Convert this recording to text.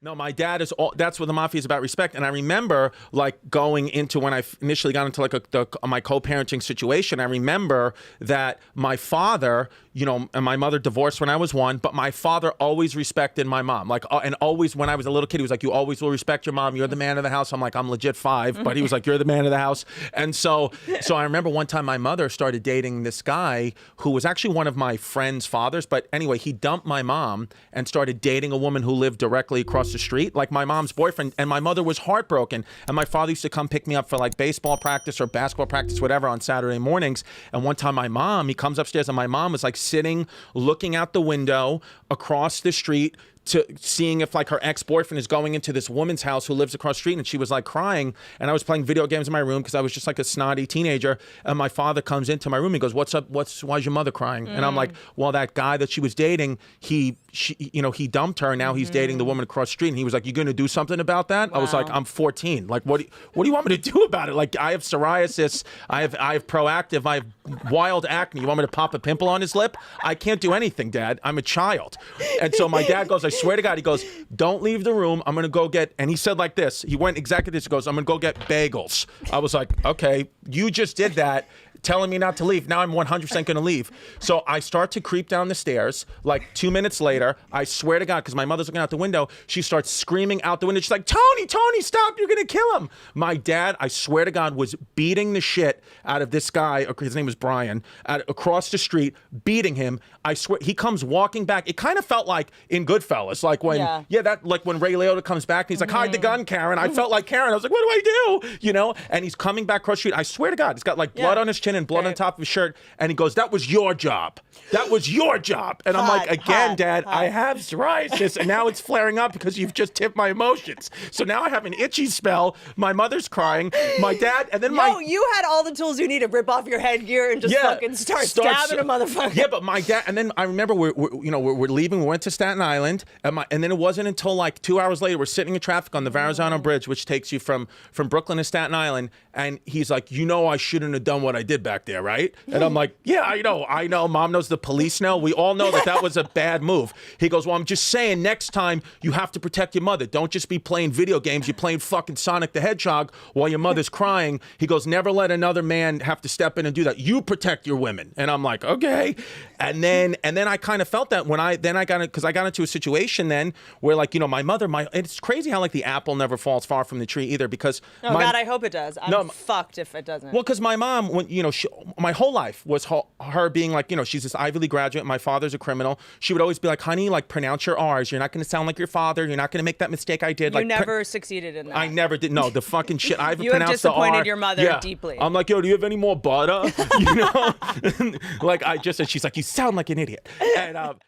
No, my dad is all, that's what the mafia is about, respect. And I remember like going into when I initially got into like my co-parenting situation, I remember that my father, you know, and my mother divorced when I was 1, but my father always respected my mom. Like, and always when I was a little kid, he was like, you always will respect your mom. You're the man of the house. I'm like, I'm legit 5, but he was like, you're the man of the house. And so I remember one time my mother started dating this guy who was actually one of my friend's fathers. But anyway, he dumped my mom and started dating a woman who lived directly across the street, like my mom's boyfriend, and my mother was heartbroken. And my father used to come pick me up for like baseball practice or basketball practice, whatever, on Saturday mornings. And one time he comes upstairs and my mom was like sitting, looking out the window across the street to seeing if like her ex-boyfriend is going into this woman's house who lives across the street, and she was like crying, and I was playing video games in my room because I was just like a snotty teenager, and my father comes into my room. He goes, what's up? Why's your mother crying? And I'm like, well, that guy that she was dating, he dumped her, and now he's dating the woman across the street. And he was like, you gonna do something about that? Wow. I was like, I'm 14. Like, what do you want me to do about it? Like, I have psoriasis, I have proactive, I have wild acne. You want me to pop a pimple on his lip? I can't do anything, Dad. I'm a child. And so my dad goes, I swear to God, he goes, don't leave the room. I'm going to go get, and he said like this, he went exactly this, he goes, I'm going to go get bagels. I was like, okay, you just did that, telling me not to leave. Now I'm 100% going to leave. So I start to creep down the stairs. Like 2 minutes later, I swear to God, because my mother's looking out the window, she starts screaming out the window. She's like, Tony, stop. You're going to kill him. My dad, I swear to God, was beating the shit out of this guy. His name was Brian, across the street, beating him. I swear, he comes walking back. It kind of felt like in Goodfellas, like when, like when Ray Liotta comes back and he's like, hide the gun, Karen. I felt like Karen. I was like, what do I do? You know? And he's coming back across the street. I swear to God, he's got like blood on his chin and blood on top of his shirt, and he goes, that was your job. That was your job. And I'm like, again, Dad, I have psoriasis, and now it's flaring up because you've just tipped my emotions. So now I have an itchy spell. My mother's crying. My dad, and then you had all the tools you need to rip off your headgear and just fucking start stabbing a motherfucker. Yeah, but my dad, and then I remember we're leaving. We went to Staten Island, and then it wasn't until like 2 hours later, we're sitting in traffic on the Verrazano Bridge, which takes you from Brooklyn to Staten Island, and he's like, I shouldn't have done what I did back there, right? And I'm like, yeah, I know. Mom knows, the police know. We all know that was a bad move. He goes, well, I'm just saying, next time you have to protect your mother. Don't just be playing video games. You're playing fucking Sonic the Hedgehog while your mother's crying. He goes, never let another man have to step in and do that. You protect your women. And I'm like, okay. And then I kind of felt that when I got into a situation then where, like, my mother, it's crazy how like the apple never falls far from the tree either, because God, I hope it does. I'm fucked if it doesn't. Well, because my mom, when my whole life was her being like, she's this Ivy League graduate. My father's a criminal. She would always be like, honey, like, pronounce your R's. You're not going to sound like your father. You're not going to make that mistake I did. You never succeeded in that. I never did. No, the fucking shit. I haven't you have pronounced the R. disappointed your mother deeply. I'm like, yo, do you have any more butter? Like, I just said, she's like, you sound like an idiot. And